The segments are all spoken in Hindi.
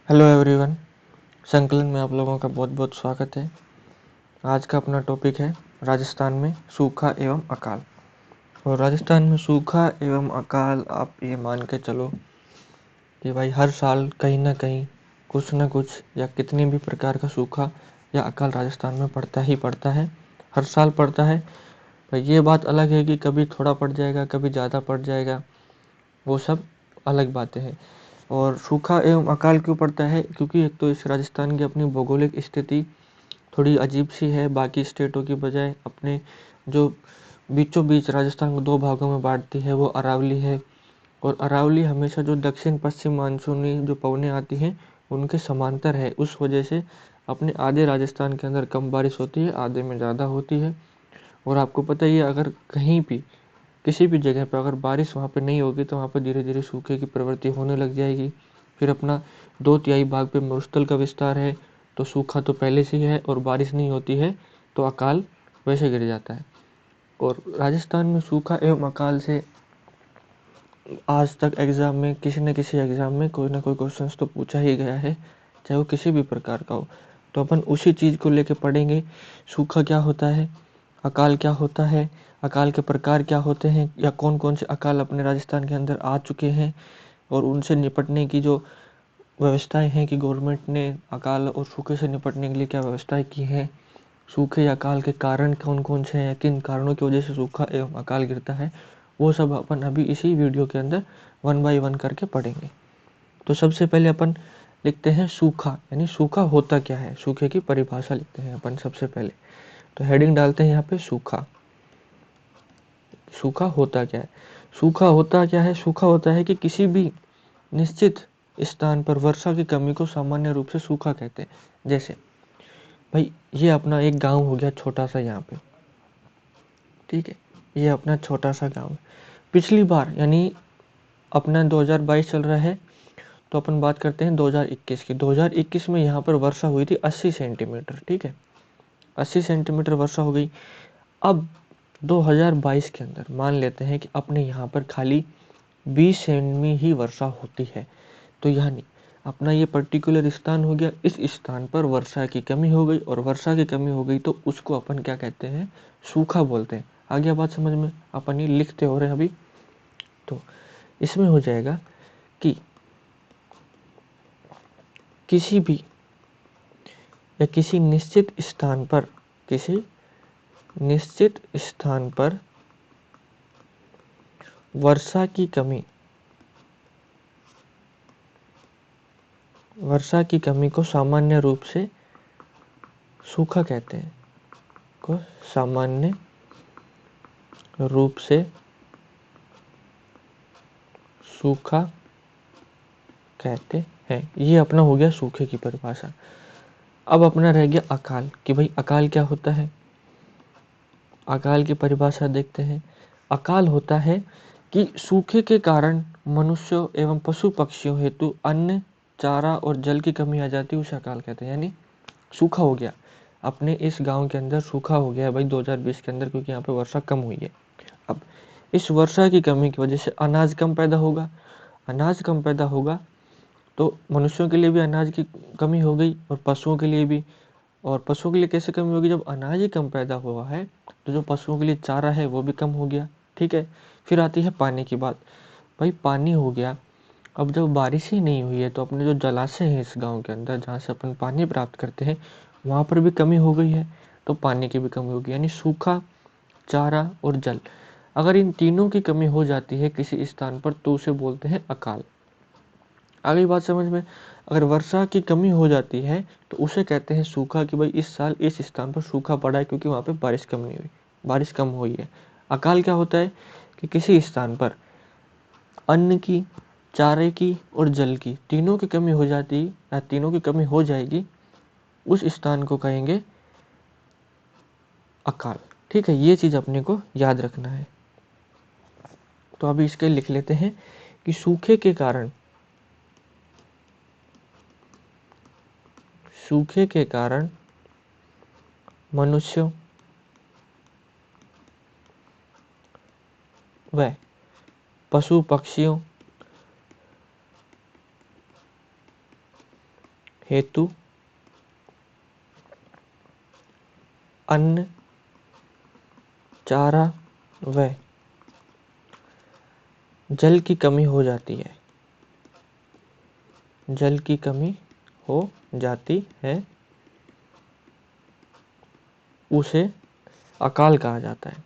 Hello everyone. संकलन में आप लोगों का बहुत बहुत स्वागत है। आज का अपना टॉपिक है राजस्थान में सूखा एवं अकाल। और राजस्थान में सूखा एवं अकाल आप ये मान के चलो कि भाई हर साल कहीं ना कहीं कुछ ना कुछ या कितने भी प्रकार का सूखा या अकाल राजस्थान में पड़ता ही पड़ता है, हर साल पड़ता है। पर ये बात अलग है कि कभी थोड़ा पड़ जाएगा, कभी ज़्यादा पड़ जाएगा, वो सब अलग बातें हैं। और सूखा एवं अकाल क्यों पड़ता है? क्योंकि एक तो इस राजस्थान की अपनी भौगोलिक स्थिति थोड़ी अजीब सी है, बाकी स्टेटों की बजाय। अपने जो बीचों बीच राजस्थान को दो भागों में बांटती है वो अरावली है। और अरावली हमेशा जो दक्षिण पश्चिम मानसूनी जो पवनें आती हैं उनके समांतर है। उस वजह से अपने आधे राजस्थान के अंदर कम बारिश होती है, आधे में ज़्यादा होती है। और आपको पता ही है, अगर कहीं भी किसी भी जगह पर अगर बारिश वहाँ पे नहीं होगी तो वहाँ पर धीरे धीरे सूखे की प्रवृत्ति होने लग जाएगी। फिर अपना 2/3 भाग पे मरुस्थल का विस्तार है, तो सूखा तो पहले से ही है और बारिश नहीं होती है तो अकाल वैसे गिर जाता है। और राजस्थान में सूखा एवं अकाल से आज तक एग्ज़ाम में किसी न किसी एग्ज़ाम में कोई ना कोई क्वेश्चन तो पूछा ही गया है, चाहे वो किसी भी प्रकार का हो। तो अपन उसी चीज़ को लेके पढ़ेंगे। सूखा क्या होता है, अकाल क्या होता है, अकाल के प्रकार क्या होते हैं, या कौन कौन से अकाल अपने राजस्थान के अंदर आ चुके हैं, और उनसे निपटने की जो व्यवस्थाएं हैं कि गवर्नमेंट ने अकाल और सूखे से निपटने के लिए क्या व्यवस्थाएं की हैं। सूखे या अकाल के कारण कौन कौन से हैं, किन कारणों की वजह से सूखा एवं अकाल गिरता है, वो सब अपन अभी इसी वीडियो के अंदर वन बाय वन करके पढ़ेंगे। तो सबसे पहले अपन लिखते हैं सूखा, यानी सूखा होता क्या है, सूखे की परिभाषा लिखते हैं अपन सबसे पहले। तो हेडिंग डालते हैं यहाँ पे सूखा। सूखा होता क्या है? सूखा होता क्या है? सूखा होता है कि किसी भी निश्चित स्थान पर वर्षा की कमी को सामान्य रूप से सूखा कहते हैं। जैसे भाई ये अपना एक गांव हो गया छोटा सा यहाँ पे, ठीक है, ये अपना छोटा सा गांव है। पिछली बार यानी अपना 2022 चल रहा है, तो अपन बात करते हैं 2021 की। 2021 में यहाँ पर वर्षा हुई थी 80 सेंटीमीटर, ठीक है, 80 सेंटीमीटर वर्षा हो गई। अब 2022 के अंदर मान लेते हैं कि अपने यहाँ पर खाली 20 सेंटी ही वर्षा होती है। तो यानी अपना ये पर्टिकुलर स्थान हो गया, इस स्थान पर वर्षा की कमी हो गई, और वर्षा की कमी हो गई तो उसको अपन क्या कहते हैं? सूखा बोलते हैं। आ गया बात समझ में? अपन ये लिखते हो रहे हैं अभी। तो इसमें हो जाएगा कि किसी भी या किसी निश्चित स्थान पर, किसी निश्चित स्थान पर वर्षा की कमी, वर्षा की कमी को सामान्य रूप से सूखा कहते हैं, को सामान्य रूप से सूखा कहते हैं। ये अपना हो गया सूखे की परिभाषा। अब अपना रह गया अकाल, कि भाई अकाल क्या होता है। अकाल की परिभाषा देखते हैं। अकाल होता है कि सूखे के कारण मनुष्यों एवं पशु पक्षियों हेतु अन्न, चारा और जल की कमी आ जाती है, उसे अकाल कहते हैं। यानी सूखा हो गया, अपने इस गांव के अंदर सूखा हो गया है भाई 2020 के अंदर, क्योंकि यहाँ पे वर्षा कम हुई है। अब इस वर्षा की कमी की वजह से अनाज कम पैदा होगा, अनाज कम पैदा होगा तो मनुष्यों के लिए भी अनाज की कमी हो गई और पशुओं के लिए भी। और पशुओं के लिए कैसे कमी होगी? जब अनाज ही कम पैदा हुआ है तो जो पशुओं के लिए चारा है वो भी कम हो गया, ठीक है। फिर आती है पानी की बात। भाई पानी हो गया, अब जब बारिश ही नहीं हुई है तो अपने जो जलाशय हैं इस गांव के अंदर जहाँ से अपन पानी प्राप्त करते हैं वहाँ पर भी कमी हो गई है, तो पानी की भी कमी होगी। यानी सूखा, चारा और जल, अगर इन तीनों की कमी हो जाती है किसी स्थान पर तो उसे बोलते हैं अकाल। आ गई बात समझ में? अगर वर्षा की कमी हो जाती है तो उसे कहते हैं सूखा, कि भाई इस साल इस स्थान पर सूखा पड़ा है क्योंकि वहाँ पे बारिश कम नहीं हुई, बारिश कम हुई है। अकाल क्या होता है? कि किसी स्थान पर अन्न की, चारे की और जल की तीनों की कमी हो जाती है या तीनों की कमी हो जाएगी, उस स्थान को कहेंगे अकाल, ठीक है। ये चीज़ अपने को याद रखना है। तो अभी इसके लिख लेते हैं कि सूखे के कारण, सूखे के कारण मनुष्यों व पशु पक्षियों हेतु अन्न, चारा व जल की कमी हो जाती है, जल की कमी हो जाती है, उसे अकाल कहा जाता है।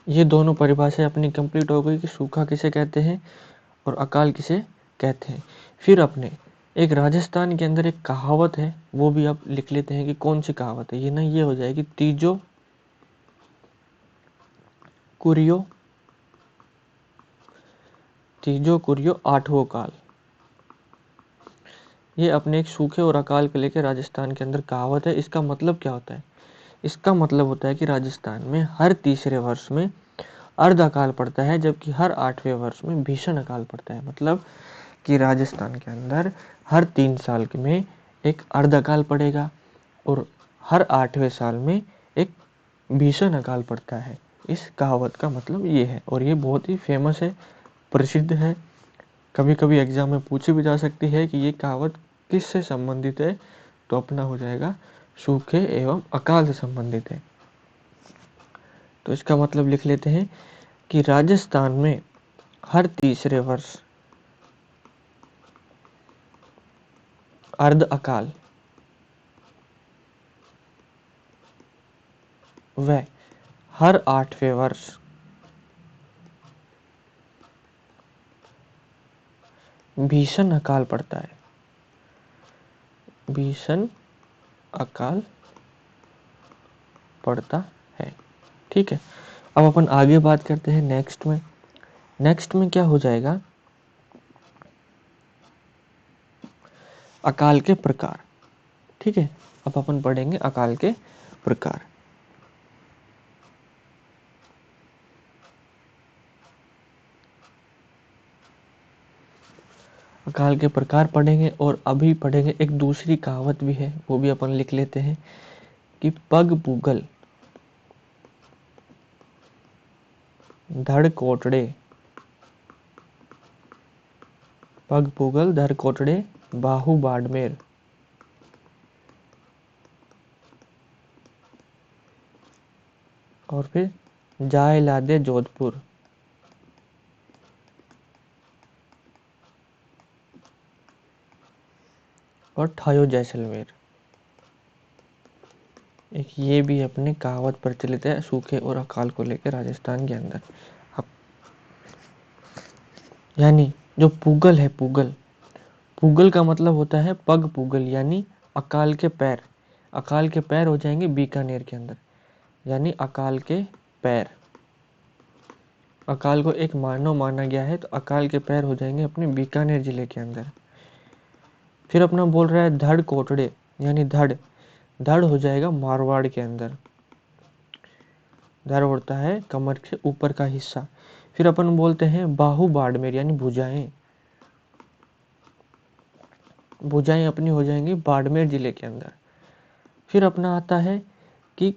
ये दोनों परिभाषाएं अपनी कंप्लीट हो गई कि सूखा किसे कहते हैं और अकाल किसे कहते हैं। फिर अपने एक राजस्थान के अंदर एक कहावत है, वो भी आप लिख लेते हैं कि कौन सी कहावत है। ये ना ये हो जाएगी तीजो कुरियो, तीजो कुरियो आठवों काल। ये अपने एक सूखे और अकाल को लेकर राजस्थान के अंदर कहावत है। इसका मतलब क्या होता है? इसका मतलब होता है कि राजस्थान में हर तीसरे वर्ष में अर्ध अकाल पड़ता है, जबकि हर 8वें वर्ष में भीषण अकाल पड़ता है। मतलब कि राजस्थान के अंदर हर 3 साल में एक अर्ध अकाल पड़ेगा और हर 8वें साल में एक भीषण अकाल पड़ता है। इस कहावत का मतलब ये है और ये बहुत ही फेमस है, प्रसिद्ध है। कभी कभी एग्जाम में पूछी भी जा सकती है कि ये कहावत किससे संबंधित है, तो अपना हो जाएगा सूखे एवं अकाल से संबंधित है। तो इसका मतलब लिख लेते हैं कि राजस्थान में हर तीसरे वर्ष अर्ध अकाल व हर 8वें वर्ष भीषण अकाल पड़ता है, भीषण अकाल पड़ता है। ठीक है, अब अपन आगे बात करते हैं नेक्स्ट में। नेक्स्ट में क्या हो जाएगा? अकाल के प्रकार। ठीक है, अब अपन पढ़ेंगे अकाल के प्रकार। अकाल के प्रकार पढ़ेंगे और अभी पढ़ेंगे एक दूसरी कहावत भी है, वो भी अपन लिख लेते हैं कि पग पूगल धड़ कोटड़े, पग पूगल धड़ कोटड़े बाहु बाड़मेर। और फिर जाय लादे जोधपुर। और ठायो जैसलमेर। एक ये भी अपने कहावत प्रचलित है सूखे और अकाल को लेकर राजस्थान के अंदर। अब यानी जो पूगल है, पूगल, पूगल का मतलब होता है पग पूगल, यानी अकाल के पैर। अकाल के पैर हो जाएंगे बीकानेर के अंदर, यानी अकाल के पैर। अकाल को एक मानव माना गया है, तो अकाल के पैर हो जाएंगे अपने बीकानेर जिले के अंदर। फिर अपना बोल रहा है धड़ कोटड़े, यानी धड़, धड़ हो जाएगा मारवाड़ के अंदर। धड़ होता है कमर के ऊपर का हिस्सा। फिर अपन बोलते हैं बाहु बाड़मेर, यानी भुजाएं, भुजाएं अपनी हो जाएंगी बाड़मेर जिले के अंदर। फिर अपना आता है कि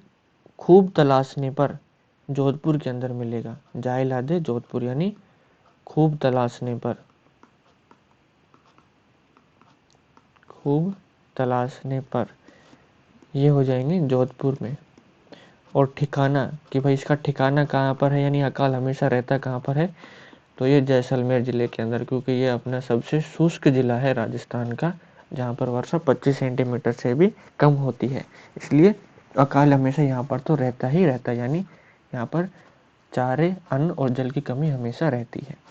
खूब तलाशने पर जोधपुर के अंदर मिलेगा। जाय लादे जोधपुर, यानी खूब तलाशने पर, खूब तलाशने पर ये हो जाएंगे जोधपुर में। और ठिकाना कि भाई इसका ठिकाना कहाँ पर है, यानी अकाल हमेशा रहता कहाँ पर है, तो ये जैसलमेर जिले के अंदर, क्योंकि ये अपना सबसे शुष्क जिला है राजस्थान का, जहाँ पर वर्षा 25 सेंटीमीटर से भी कम होती है। इसलिए अकाल हमेशा यहाँ पर तो रहता ही रहता है, यानी यहाँ पर चारे, अन्न और जल की कमी हमेशा रहती है।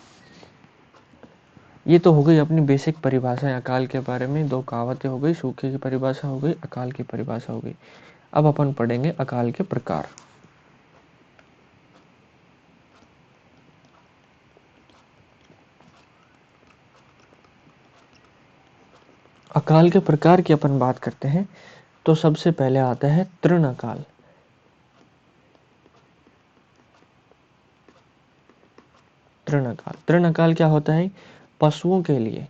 ये तो हो गई अपनी बेसिक परिभाषाएं अकाल के बारे में। 2 कहावतें हो गई, सूखे की परिभाषा हो गई, अकाल की परिभाषा हो गई। अब अपन पढ़ेंगे अकाल के प्रकार। अकाल के प्रकार की अपन बात करते हैं तो सबसे पहले आता है तृण अकाल। तृण अकाल, तृण अकाल क्या होता है? पशुओं के लिए,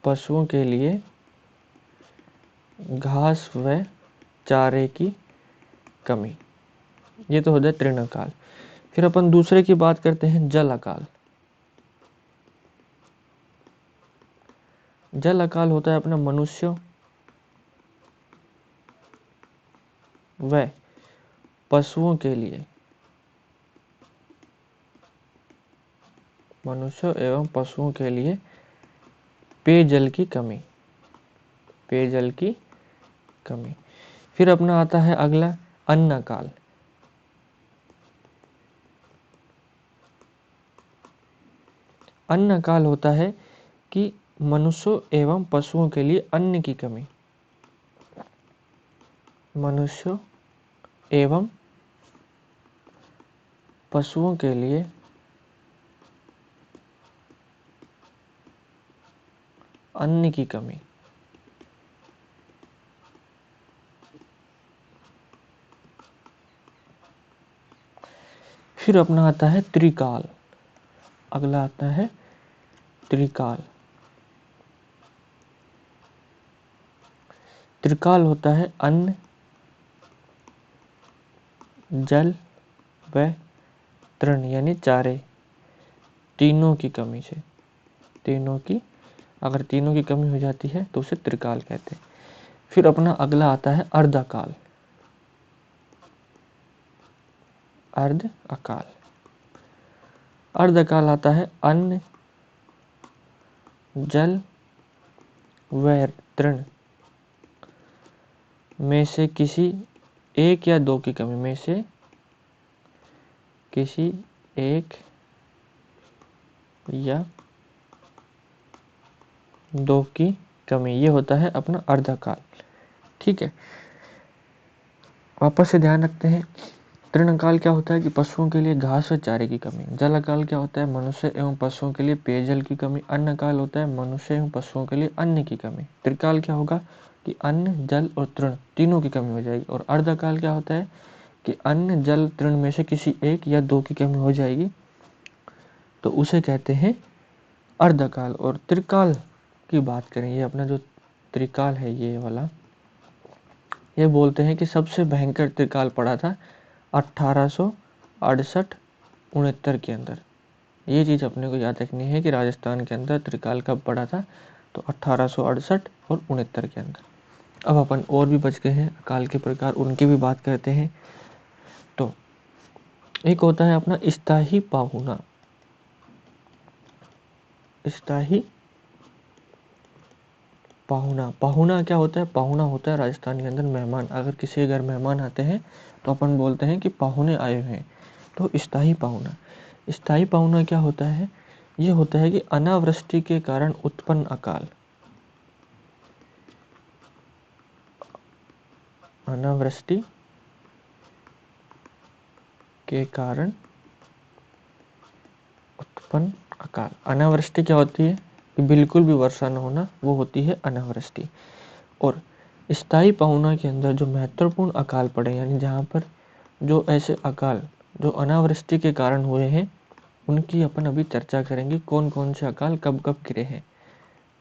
पशुओं के लिए घास व चारे की कमी। ये तो हो जाए तृण अकाल। फिर अपन दूसरे की बात करते हैं, जल अकाल। जल अकाल होता है अपना मनुष्यों व पशुओं के लिए, मनुष्यों एवं पशुओं के लिए पेयजल की कमी, पेयजल की कमी। फिर अपना आता है अगला अन्न काल। अन्न काल होता है कि मनुष्यों एवं पशुओं के लिए अन्न की कमी, मनुष्यों एवं पशुओं के लिए अन्न की कमी। फिर अपना आता है त्रिकाल। अगला आता है त्रिकाल। त्रिकाल होता है अन्न, जल व तृण यानी चारे, तीनों की कमी से, तीनों की, अगर तीनों की कमी हो जाती है तो उसे त्रिकाल कहते हैं। फिर अपना अगला आता है अर्धकाल। अर्ध अकाल। अर्धकाल आता है अन्न, जल व तृण में से किसी एक या दो की कमी, में से किसी एक या दो की कमी, ये होता है अपना अर्धकाल। ठीक है, वापस से ध्यान रखते हैं। तृणकाल क्या होता है कि पशुओं के लिए घास व चारे की कमी। जलकाल क्या होता है, मनुष्य एवं पशुओं के लिए पेयजल की कमी। अन्नकाल होता है मनुष्य एवं पशुओं के लिए अन्न की कमी। त्रिकाल क्या होगा कि अन्न, जल और तृण तीनों की कमी हो जाएगी। और अर्धकाल क्या होता है कि अन्न, जल, तृण में से किसी एक या दो की कमी हो जाएगी, तो उसे कहते हैं अर्धकाल। और त्रिकाल की बात करें, ये अपना जो त्रिकाल है ये वाला, ये बोलते हैं कि सबसे भयंकर त्रिकाल पड़ा था 1868-69 के अंदर। ये चीज़ अपने को याद रखनी है कि राजस्थान के अंदर त्रिकाल कब पड़ा था, तो 1868 और 69 के अंदर। अब अपन और भी बच गए हैं अकाल के प्रकार, उनकी भी बात करते हैं। तो एक होता है अपना स्थायी पाहुना। स्थायी पाहुना। पाहुना क्या होता है, पाहुना होता है राजस्थान के अंदर मेहमान। अगर किसी घर मेहमान आते हैं तो अपन बोलते हैं कि पाहुने आए हुए हैं, तो स्थायी पाहुना। स्थायी पाहुना क्या होता है, ये होता है कि अनावृष्टि के कारण उत्पन्न अकाल। अनावृष्टि के कारण उत्पन्न अकाल। अनावृष्टि क्या होती है कि बिल्कुल भी वर्षा न होना, वो होती है अनावृष्टि। और स्थायी पाहुना के अंदर जो महत्वपूर्ण अकाल पड़े, यानी जहाँ पर जो ऐसे अकाल जो अनावृष्टि के कारण हुए हैं, उनकी अपन अभी चर्चा करेंगे, कौन कौन से अकाल कब कब गिरे हैं।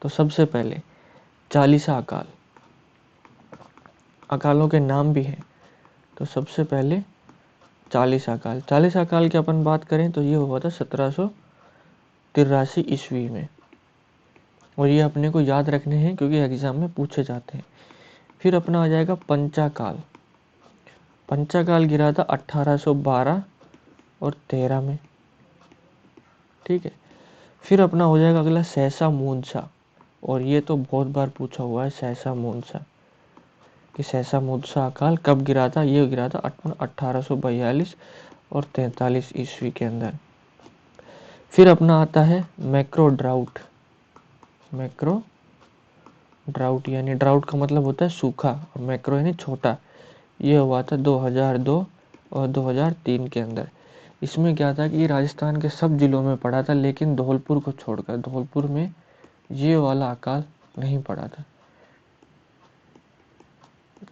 तो सबसे पहले चालीसा अकाल। अकालों के नाम भी हैं, तो सबसे पहले चालीसा अकाल। चालीसा अकाल की अपन बात करें तो ये हुआ था 1783 ईस्वी में, और ये अपने को याद रखने हैं क्योंकि एग्जाम में पूछे जाते हैं। फिर अपना आ जाएगा पंचाकाल। पंचाकाल गिरा था 1812 और 13 में। ठीक है, फिर अपना हो जाएगा अगला सहसा मूंछा, और ये तो बहुत बार पूछा हुआ है सहसा मूंछा, कि सहसा मूंछा अकाल कब गिरा था। ये गिरा था 1842 और 43 ईस्वी के अंदर। फिर अपना आता है मैक्रो ड्राउट। मैक्रो ड्राउट यानी ड्राउट का मतलब होता है सूखा, और मैक्रो यानी छोटा। ये हुआ था 2002 और 2003 के अंदर। इसमें क्या था कि राजस्थान के सब जिलों में पड़ा था, लेकिन धौलपुर को छोड़कर, धौलपुर में ये वाला अकाल नहीं पड़ा था,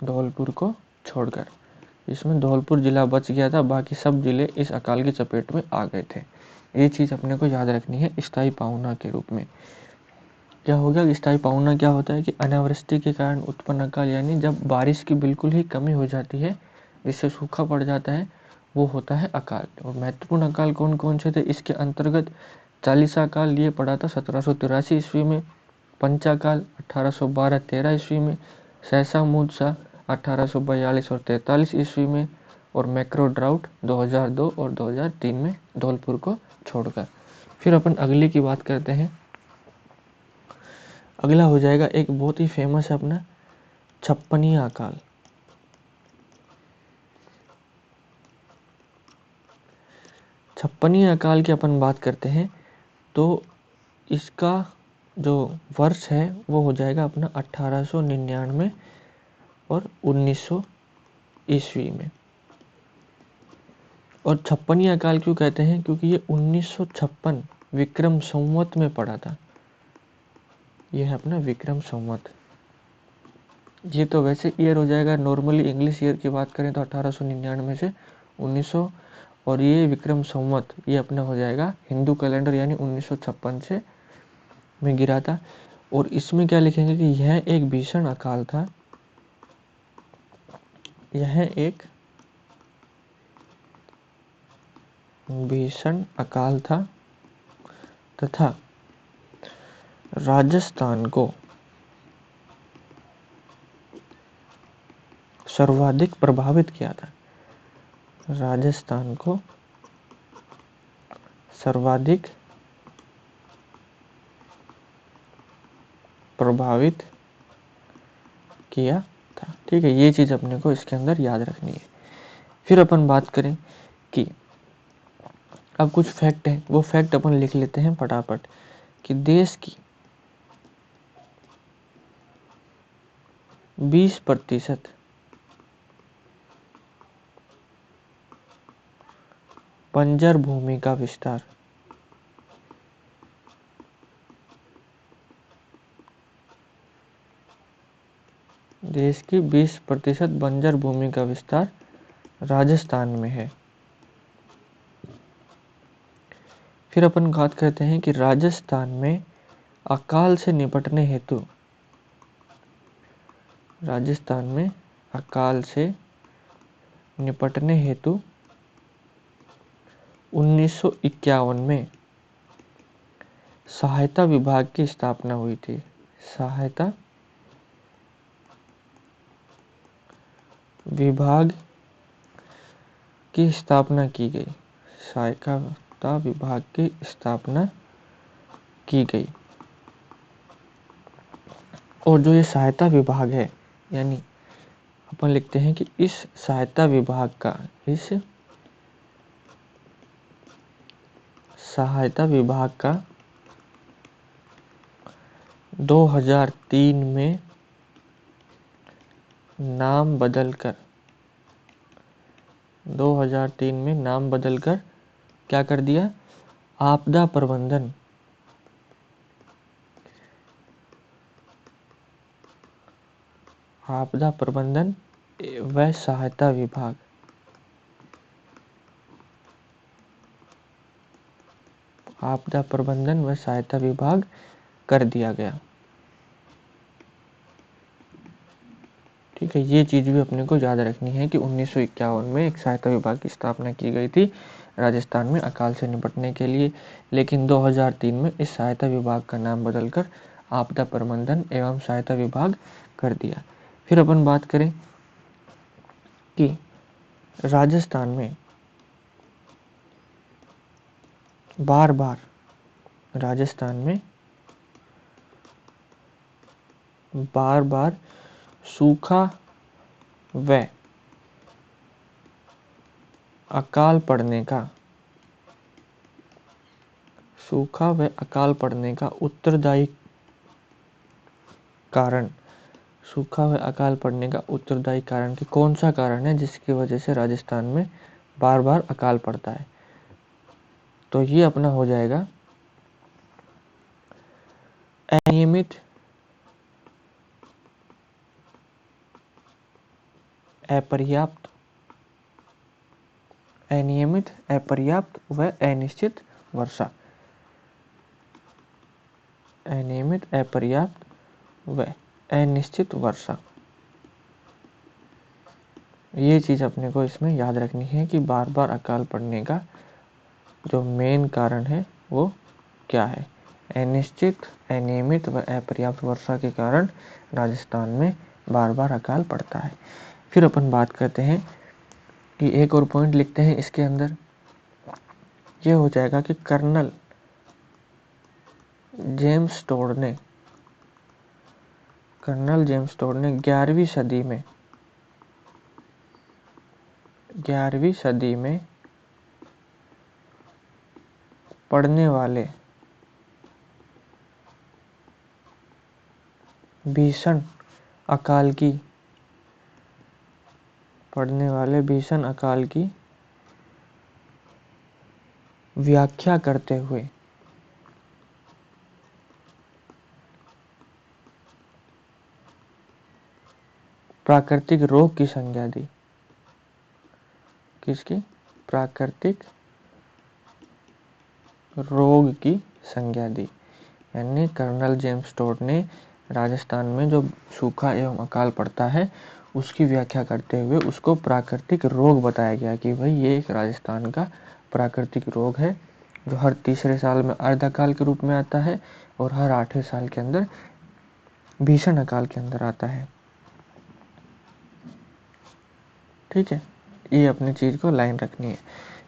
धौलपुर को छोड़कर। इसमें धौलपुर जिला बच गया था, बाकी सब जिले इस अकाल की चपेट में आ गए थे। ये चीज़ अपने को याद रखनी है स्थायी पाहुना के रूप में। क्या हो गया, स्थायी पाहुना क्या होता है कि अनावृष्टि के कारण उत्पन्न अकाल, यानी जब बारिश की बिल्कुल ही कमी हो जाती है, जिससे सूखा पड़ जाता है, वो होता है अकाल। और महत्वपूर्ण अकाल कौन कौन से थे इसके अंतर्गत? चालीसा काल ये पड़ा था 1783 ईस्वी में, पंचाकाल 1812-13 ईस्वी में, सहसा मूसा 1842 और 43 ईस्वी में, और मैक्रो ड्राउट 2002 और 2003 में धौलपुर को छोड़कर। फिर अपन अगले की बात करते हैं। अगला हो जाएगा एक बहुत ही फेमस है अपना छप्पनिया अकाल। छप्पनिया अकाल की अपन बात करते हैं तो इसका जो वर्ष है वो हो जाएगा अपना 1899 और 1900 ईस्वी में। और छप्पनिया अकाल क्यों कहते हैं? क्योंकि ये 1956 विक्रम संवत में पड़ा था। ये है अपना विक्रम संवत। ये तो वैसे ईयर हो जाएगा, नॉर्मली इंग्लिश ईयर की बात करें तो 1899 से 1900, और ये विक्रम संवत ये अपना हो जाएगा हिंदू कैलेंडर यानी 1956 से में गिरा था। और इसमें क्या लिखेंगे कि यह एक भीषण अकाल था, यह एक भीषण अकाल था तथा राजस्थान को सर्वाधिक प्रभावित किया था। राजस्थान को सर्वाधिक प्रभावित किया था। ठीक है, ये चीज अपने को इसके अंदर याद रखनी है। फिर अपन बात करें कि अब कुछ फैक्ट है, वो फैक्ट अपन लिख लेते हैं फटाफट कि देश की 20% बंजर भूमि का विस्तार, देश की 20% बंजर भूमि का विस्तार राजस्थान में है। फिर अपन बात करते हैं कि राजस्थान में अकाल से निपटने हेतु, राजस्थान में अकाल से निपटने हेतु 1951 में सहायता विभाग की स्थापना हुई थी। सहायता विभाग की स्थापना की गई। सहायता विभाग की स्थापना की गई। और जो ये सहायता विभाग है, यानी अपन लिखते हैं कि इस सहायता विभाग का, इस सहायता विभाग का 2003 में नाम बदलकर 2003 में नाम बदलकर क्या कर दिया? आपदा प्रबंधन, आपदा प्रबंधन व सहायता विभाग, आपदा प्रबंधन व सहायता विभाग कर दिया गया। ठीक है, ये चीज भी अपने को याद रखनी है कि 1951 में एक सहायता विभाग की स्थापना की गई थी राजस्थान में अकाल से निपटने के लिए, लेकिन 2003 में इस सहायता विभाग का नाम बदलकर आपदा प्रबंधन एवं सहायता विभाग कर दिया। फिर अपन बात करें कि राजस्थान में बार बार, राजस्थान में बार बार सूखा व अकाल पड़ने का, सूखा व अकाल पड़ने का उत्तरदायी कारण, सूखा व अकाल पड़ने का उत्तरदायी कारण कि कौन सा कारण है जिसकी वजह से राजस्थान में बार बार अकाल पड़ता है? तो ये अपना हो जाएगा अनियमित अपर्याप्त, अनियमित अपर्याप्त व अनिश्चित वर्षा, अनियमित अपर्याप्त व अनिश्चित वर्षा, ये चीज़ अपने को इसमें याद रखनी है कि बार बार अकाल पड़ने का जो मेन कारण है वो क्या है। अनिश्चित, अनियमित व अपर्याप्त वर्षा के कारण राजस्थान में बार बार अकाल पड़ता है। फिर अपन बात करते हैं कि एक और पॉइंट लिखते हैं इसके अंदर, ये हो जाएगा कि कर्नल जेम्स टोड ने 11वीं सदी में पड़ने वाले भीषण अकाल की व्याख्या करते हुए प्राकृतिक रोग की संज्ञा दी। किसकी? प्राकृतिक रोग की संज्ञा दी। यानी कर्नल जेम्स टोड ने राजस्थान में जो सूखा एवं अकाल पड़ता है उसकी व्याख्या करते हुए उसको प्राकृतिक रोग बताया गया कि भाई ये एक राजस्थान का प्राकृतिक रोग है जो हर तीसरे साल में अर्धकाल के रूप में आता है और हर 8वें साल के अंदर भीषण अकाल के अंदर आता है। ठीक है, ये अपनी चीज को लाइन रखनी है।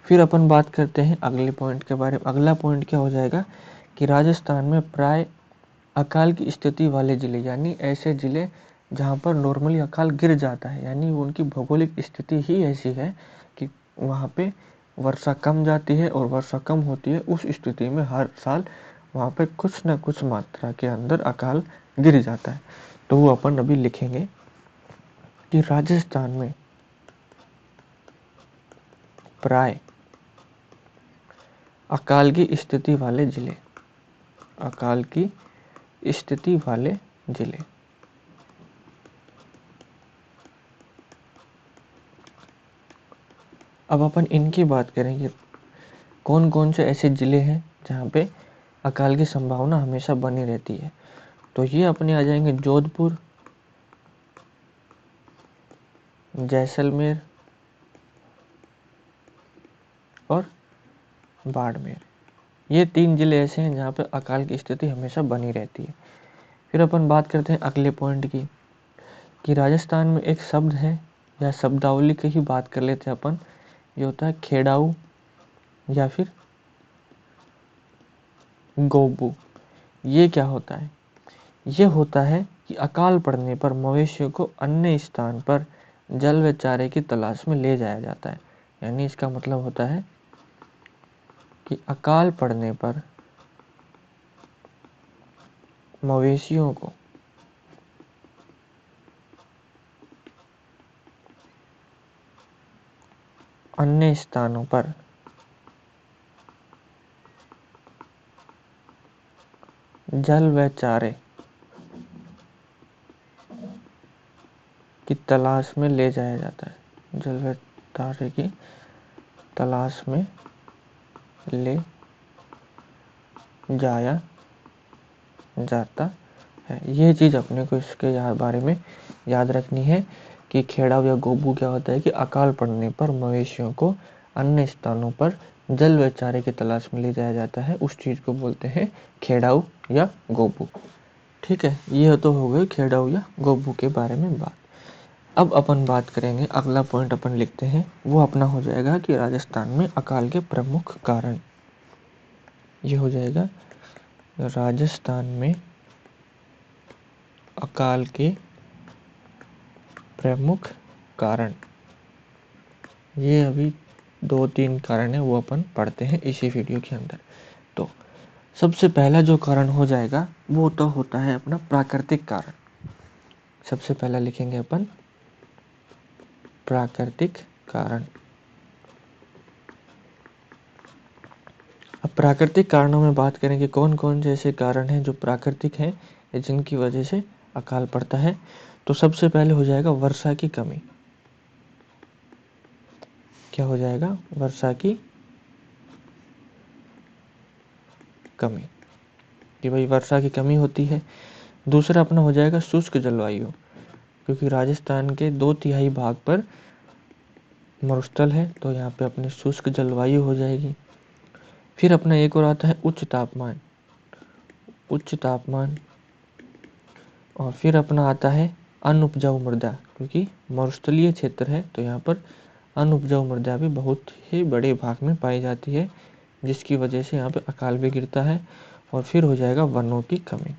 फिर अपन बात करते हैं अगले पॉइंट के बारे में। अगला पॉइंट क्या हो जाएगा कि राजस्थान में प्राय अकाल की स्थिति वाले जिले, यानी ऐसे जिले जहाँ पर नॉर्मली अकाल गिर जाता है, यानी उनकी भौगोलिक स्थिति ही ऐसी है कि वहाँ पे वर्षा कम जाती है और वर्षा कम होती है, उस स्थिति में हर साल वहाँ पे कुछ न कुछ मात्रा के अंदर अकाल गिर जाता है। तो वो अपन अभी लिखेंगे कि राजस्थान में प्राय अकाल की स्थिति वाले जिले, अकाल की स्थिति वाले जिले। अब अपन इनकी बात करेंगे, कौन कौन से ऐसे जिले हैं जहाँ पे अकाल की संभावना हमेशा बनी रहती है। तो ये अपने आ जाएंगे जोधपुर, जैसलमेर और बाड़मेर। ये 3 जिले ऐसे हैं जहाँ पे अकाल की स्थिति हमेशा बनी रहती है। फिर अपन बात करते हैं अगले पॉइंट की कि राजस्थान में एक शब्द है या शब्दावली की ही बात कर लेते हैं अपन। ये होता है खेड़ाऊ या फिर गोबू। ये क्या होता है? ये होता है कि अकाल पड़ने पर मवेशियों को अन्य स्थान पर जल व चारे की तलाश में ले जाया जाता है। यानी इसका मतलब होता है कि अकाल पड़ने पर मवेशियों को अन्य स्थानों पर जल व चारे की तलाश में ले जाया जाता है। जल व चारे की तलाश में ले जाया जाता है। ये चीज़ अपने को इसके बारे में याद रखनी है कि खेड़ाऊ या गोबू क्या होता है कि अकाल पड़ने पर मवेशियों को अन्य स्थानों पर जल व चारे की तलाश में ले जाया जाता है, उस चीज़ को बोलते हैं खेड़ाऊ या गोबू। ठीक है, ये तो हो गई खेड़ाऊ या गोबू के बारे में बात। अब अपन बात करेंगे, अगला पॉइंट अपन लिखते हैं, वो अपना हो जाएगा कि राजस्थान में अकाल के प्रमुख कारण। ये हो जाएगा राजस्थान में अकाल के प्रमुख कारण। ये अभी 2-3 कारण है वो अपन पढ़ते हैं इसी वीडियो के अंदर। तो सबसे पहला जो कारण हो जाएगा वो तो होता है अपना प्राकृतिक कारण। सबसे पहला लिखेंगे अपन प्राकृतिक कारण। अब प्राकृतिक कारणों में बात करें कि कौन कौन से ऐसे कारण हैं जो प्राकृतिक हैं जिनकी वजह से अकाल पड़ता है। तो सबसे पहले हो जाएगा वर्षा की कमी। क्या हो जाएगा? वर्षा की कमी, कि भाई वर्षा की कमी होती है। दूसरा अपना हो जाएगा शुष्क जलवायु, क्योंकि राजस्थान के 2/3 भाग पर मरुस्थल है तो यहाँ पे अपनी शुष्क जलवायु हो जाएगी। फिर अपना एक और आता है उच्च तापमान, उच्च तापमान। और फिर अपना आता है अनुपजाऊ मृदा, क्योंकि मरुस्थलीय क्षेत्र है तो यहाँ पर अनुपजाऊ मृदा भी बहुत ही बड़े भाग में पाई जाती है, जिसकी वजह से यहाँ पे अकाल भी गिरता है। और फिर हो जाएगा वनों की कमी,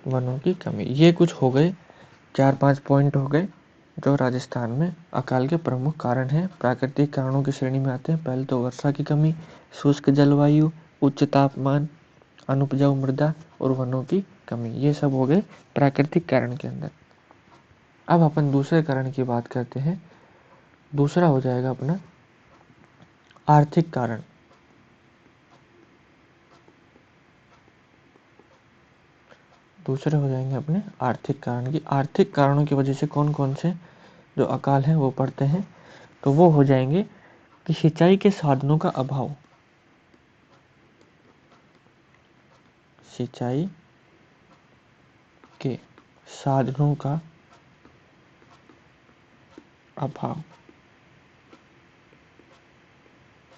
वनों की कमी। ये कुछ हो गए, 4-5 पॉइंट हो गए जो राजस्थान में अकाल के प्रमुख कारण हैं। प्राकृतिक कारणों की श्रेणी में आते हैं। पहले तो वर्षा की कमी, शुष्क जलवायु, उच्च तापमान, अनुपजाऊ मृदा और वनों की कमी, ये सब हो गए प्राकृतिक कारण के अंदर। अब अपन दूसरे कारण की बात करते हैं। दूसरा हो जाएगा अपना आर्थिक कारण। दूसरे हो जाएंगे अपने आर्थिक कारण की आर्थिक कारणों की वजह से कौन कौन से जो अकाल हैं वो पड़ते हैं। तो वो हो जाएंगे कि सिंचाई के साधनों का अभाव, सिंचाई के साधनों का अभाव।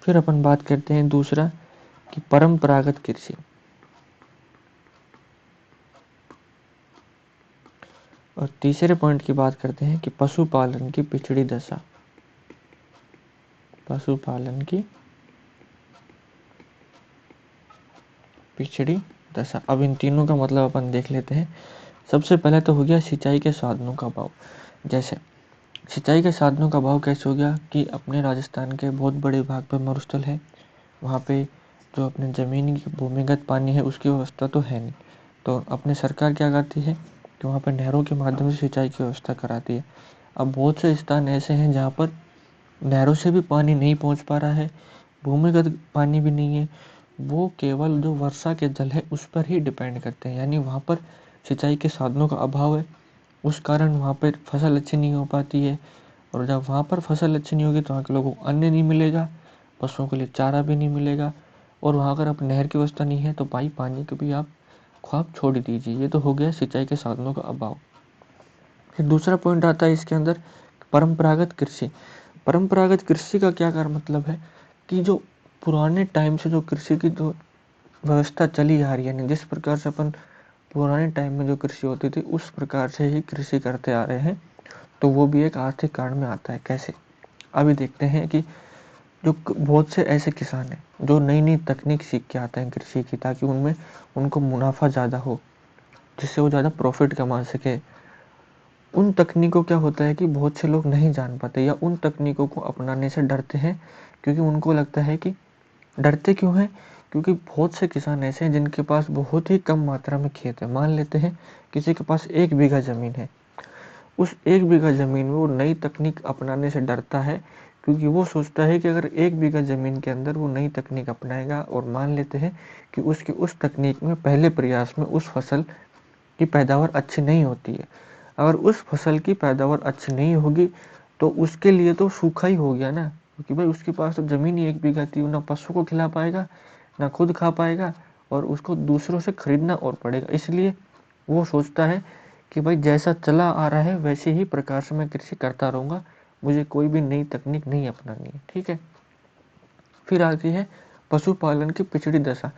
फिर अपन बात करते हैं दूसरा कि परंपरागत कृषि। और तीसरे पॉइंट की बात करते हैं कि पशुपालन की पिछड़ी दशा, पशुपालन की पिछड़ी दशा। अब इन तीनों का मतलब अपन देख लेते हैं। सबसे पहले तो हो गया सिंचाई के साधनों का अभाव। जैसे सिंचाई के साधनों का अभाव कैसे हो गया कि अपने राजस्थान के बहुत बड़े भाग पर मरुस्थल है, वहाँ पे जो अपने ज़मीन की भूमिगत पानी है उसकी व्यवस्था तो है नहीं। तो अपनी सरकार क्या करती है कि वहाँ पर नहरों के माध्यम से सिंचाई की व्यवस्था कराती है। अब बहुत से स्थान ऐसे हैं जहाँ पर नहरों से भी पानी नहीं पहुँच पा रहा है, भूमिगत पानी भी नहीं है, वो केवल जो वर्षा के जल है उस पर ही डिपेंड करते हैं। यानी वहाँ पर सिंचाई के साधनों का अभाव है, उस कारण वहाँ पर फसल अच्छी नहीं हो पाती है। और जब वहाँ पर फसल अच्छी नहीं होगी तो वहाँ के लोगों को अन्न नहीं मिलेगा, पशुओं के लिए चारा भी नहीं मिलेगा। और वहाँ अगर आप नहर की व्यवस्था नहीं है तो भाई पानी को भी आप ख्वाब छोड़ ही दीजिए। ये तो हो गया सिंचाई के साधनों का अभाव। फिर दूसरा पॉइंट आता है इसके अंदर परंपरागत कृषि। परंपरागत कृषि का क्या कर मतलब है कि जो पुराने टाइम से जो कृषि की जो व्यवस्था चली आ रही है, यानी जिस प्रकार से अपन पुराने टाइम में जो कृषि होती थी उस प्रकार से ही कृषि करते आ रहे हैं, तो वो भी एक आर्थिक कारण में आता है। कैसे, अभी देखते हैं कि जो बहुत से ऐसे किसान हैं जो नई नई तकनीक सीख के आते हैं कृषि की, ताकि उनमें उनको मुनाफा ज़्यादा हो, जिससे वो ज़्यादा प्रॉफिट कमा सके। उन तकनीकों क्या होता है कि बहुत से लोग नहीं जान पाते या उन तकनीकों को अपनाने से डरते हैं, क्योंकि उनको लगता है कि डरते क्यों हैं, क्योंकि बहुत से किसान ऐसे हैं जिनके पास बहुत ही कम मात्रा में खेत है। मान लेते हैं किसी के पास 1 बीघा ज़मीन है, उस 1 बीघा ज़मीन में वो नई तकनीक अपनाने से डरता है, क्योंकि वो सोचता है कि अगर 1 बीघा ज़मीन के अंदर वो नई तकनीक अपनाएगा और मान लेते हैं कि उसकी उस तकनीक में पहले प्रयास में उस फसल की पैदावार अच्छी नहीं होती है, अगर उस फसल की पैदावार अच्छी नहीं होगी तो उसके लिए तो सूखा ही हो गया ना, क्योंकि भाई उसके पास तो ज़मीन ही 1 बीघा थी, ना पशु को खिला पाएगा ना खुद खा पाएगा और उसको दूसरों से खरीदना और पड़ेगा। इसलिए वो सोचता है कि भाई जैसा चला आ रहा है वैसे ही प्रकार से मैं कृषि करता रहूँगा, मुझे कोई भी नई तकनीक नहीं अपनानी है। ठीक है। फिर आती है पशुपालन की पिछड़ी दशा।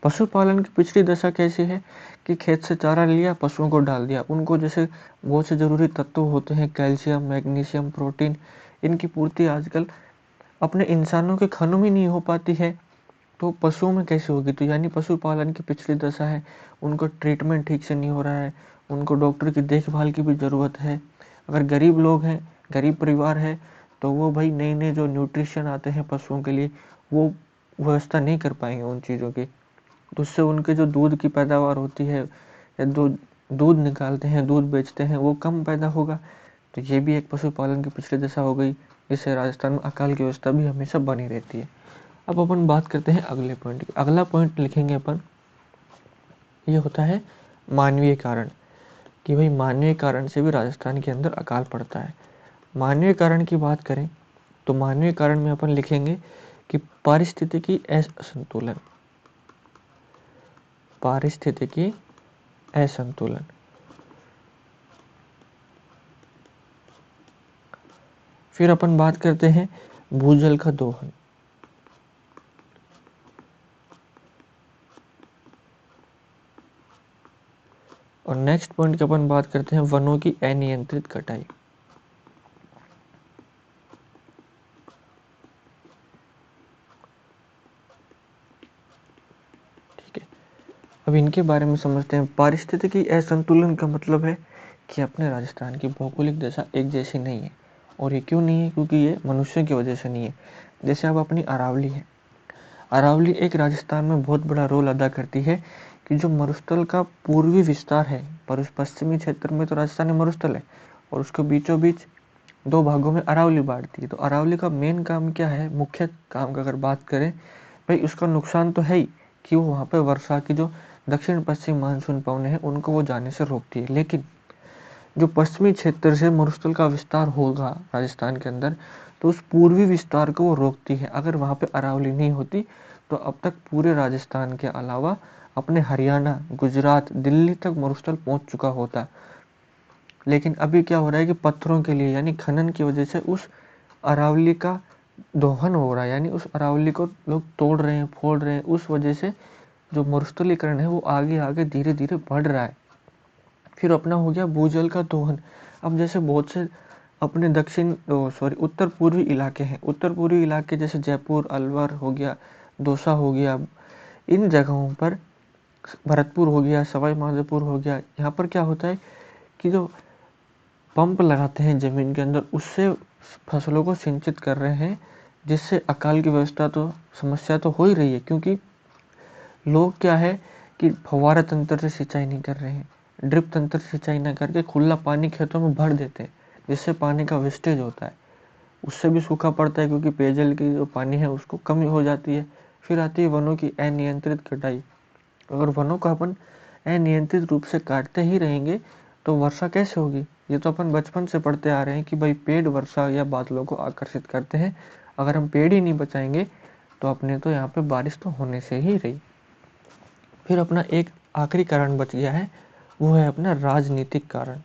पशुपालन की पिछड़ी दशा कैसी है कि खेत से चारा लिया, पशुओं को डाल दिया, उनको जैसे बहुत से जरूरी तत्व होते हैं, कैल्शियम, मैग्नीशियम, प्रोटीन, इनकी पूर्ति आजकल अपने इंसानों के खानों में नहीं हो पाती है, तो पशुओं में कैसे होगी। तो यानी पशुपालन की पिछली दशा है, उनको ट्रीटमेंट ठीक से नहीं हो रहा है, उनको डॉक्टर की देखभाल की भी ज़रूरत है। अगर गरीब लोग हैं, गरीब परिवार है, तो वो भाई नए नए जो न्यूट्रिशन आते हैं पशुओं के लिए वो व्यवस्था नहीं कर पाएंगे उन चीज़ों की, तो उससे उनके जो दूध की पैदावार होती है या जो दूध निकालते हैं, दूध बेचते हैं, वो कम पैदा होगा। तो ये भी एक पशुपालन की पिछली दशा हो गई, जिससे राजस्थान में अकाल की व्यवस्था भी हमेशा बनी रहती है। अब अपन बात करते हैं अगले पॉइंट की। अगला पॉइंट लिखेंगे अपन, ये होता है मानवीय कारण, कि भाई मानवीय कारण से भी राजस्थान के अंदर अकाल पड़ता है। मानवीय कारण की बात करें तो मानवीय कारण में अपन लिखेंगे कि पारिस्थितिकी असंतुलन, पारिस्थितिकी असंतुलन। फिर अपन बात करते हैं भूजल का दोहन। और नेक्स्ट पॉइंट की अपन बात करते हैं वनों की अनियंत्रित कटाई। ठीक है, अब इनके बारे में समझते हैं। पारिस्थितिकी असंतुलन का मतलब है कि अपने राजस्थान की भौगोलिक दशा एक जैसी नहीं है। और ये क्यों नहीं है? क्योंकि ये मनुष्य की वजह से नहीं है। जैसे अब अपनी अरावली है, अरावली एक राजस्थान में बहुत बड़ा रोल अदा करती है कि जो मरुस्थल का पूर्वी विस्तार है, पर पश्चिमी क्षेत्र में तो राजस्थानी मरुस्थल है और उसके बीचों बीच दो भागों में अरावली बांटती है। तो अरावली का मेन काम क्या है? मुख्य काम का अगर बात करें भाई, उसका नुकसान तो है ही कि वो वहाँ पे वर्षा की जो दक्षिण पश्चिम मानसून पवनें हैं उनको वो जाने से रोकती है। लेकिन जो पश्चिमी क्षेत्र से मरुस्थल का विस्तार होगा राजस्थान के अंदर, तो उस पूर्वी विस्तार को वो रोकती है। अगर वहाँ पे अरावली नहीं होती तो अब तक पूरे राजस्थान के अलावा अपने हरियाणा, गुजरात, दिल्ली तक मरुस्थल पहुँच चुका होता। लेकिन अभी क्या हो रहा है कि पत्थरों के लिए यानी खनन की वजह से उस अरावली का दोहन हो रहा है, यानी उस अरावली को लोग तोड़ रहे हैं, फोड़ रहे हैं। उस वजह से जो मरुस्थलीकरण है वो आगे आगे धीरे धीरे बढ़ रहा है। फिर अपना हो गया भूजल का दोहन। अब जैसे बहुत से अपने उत्तर पूर्वी इलाके हैं, उत्तर पूर्वी इलाके जैसे जयपुर, अलवर हो गया, दौसा हो गया, इन जगहों पर भरतपुर हो गया, सवाई माधोपुर हो गया, यहाँ पर क्या होता है कि जो पंप लगाते हैं जमीन के अंदर, उससे फसलों को सिंचित कर रहे हैं, जिससे अकाल की व्यवस्था तो समस्या तो हो ही रही है। क्योंकि लोग क्या है कि फव्वारा तंत्र से सिंचाई नहीं कर रहे हैं, ड्रिप तंत्र से सिंचाई ना करके खुला पानी खेतों में भर देते हैं, जिससे पानी का वेस्टेज होता है। उससे भी सूखा पड़ता है क्योंकि पेयजल की जो पानी है उसको कमी हो जाती है। फिर आती है वनों की अनियंत्रित कटाई। अगर वनों को अपन अनियंत्रित रूप से काटते ही रहेंगे तो वर्षा कैसे होगी? ये तो अपन बचपन से पढ़ते आ रहे हैं कि भाई पेड़ वर्षा या बादलों को आकर्षित करते हैं। अगर हम पेड़ ही नहीं बचाएंगे तो अपने तो यहाँ पे बारिश तो होने से ही रही। फिर अपना एक आखिरी कारण बच गया है, वो है अपना राजनीतिक कारण।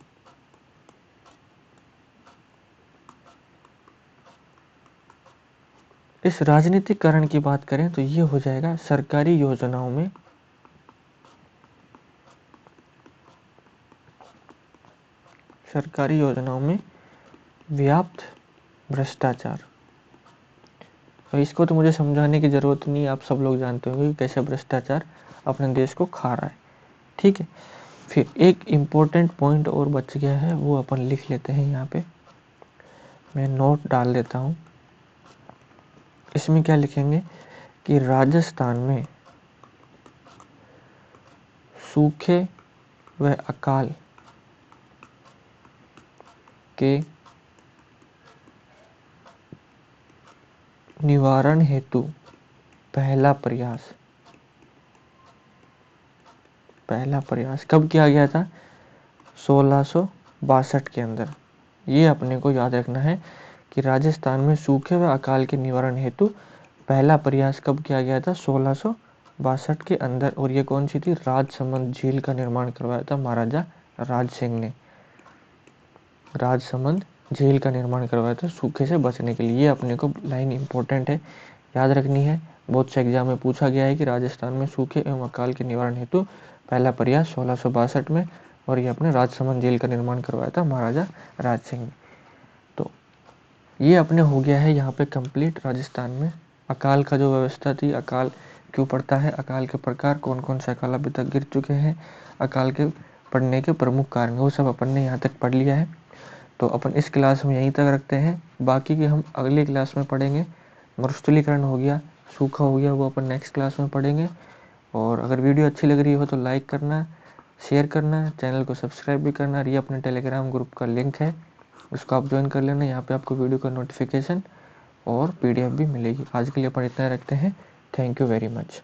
इस राजनीतिक कारण की बात करें तो ये हो जाएगा सरकारी योजनाओं में व्याप्त भ्रष्टाचार। और इसको तो मुझे समझाने की ज़रूरत नहीं, आप सब लोग जानते होंगे कि कैसे भ्रष्टाचार अपने देश को खा रहा है। ठीक है, फिर एक इम्पोर्टेंट पॉइंट और बच गया है, वो अपन लिख लेते हैं यहाँ पे, मैं नोट डाल देता हूँ। इसमें क्या लिखेंगे कि राजस्थान में सूखे व अकाल के निवारण हेतु पहला प्रयास कब किया गया था? 1662 के अंदर। ये अपने को याद रखना है कि राजस्थान में सूखे व अकाल के निवारण हेतु पहला प्रयास कब किया गया था? 1662 के अंदर। और ये कौन सी थी? राजसमंद झील का निर्माण करवाया था महाराजा राज सिंह ने। राजसमंद झील का निर्माण करवाया था सूखे से बचने के लिए। ये अपने को लाइन इंपॉर्टेंट है, याद रखनी है। बहुत से एग्जाम में पूछा गया है कि राजस्थान में सूखे एवं अकाल के निवारण हेतु पहला प्रयास 1662 में, और ये अपने राजसमंद झील का निर्माण करवाया था महाराजा राज सिंह ने। तो ये अपने हो गया है यहाँ पे कंप्लीट राजस्थान में अकाल का जो व्यवस्था थी, अकाल क्यों पड़ता है, अकाल के प्रकार, कौन कौन से अकाल अभी तक गिर चुके हैं, अकाल के पड़ने के प्रमुख कारण, वो सब अपन ने यहाँ तक पढ़ लिया है। तो अपन इस क्लास में यहीं तक रखते हैं, बाकी की हम अगली क्लास में पढ़ेंगे। मरुस्थलीकरण हो गया, सूखा हो गया, वो अपन नेक्स्ट क्लास में पढ़ेंगे। और अगर वीडियो अच्छी लग रही हो तो लाइक करना, शेयर करना, चैनल को सब्सक्राइब भी करना। और ये अपने टेलीग्राम ग्रुप का लिंक है, उसको आप ज्वाइन कर लेना। यहाँ पे आपको वीडियो का नोटिफिकेशन और PDF भी मिलेगी। आज के लिए अपन इतना रखते हैं। Thank you very much.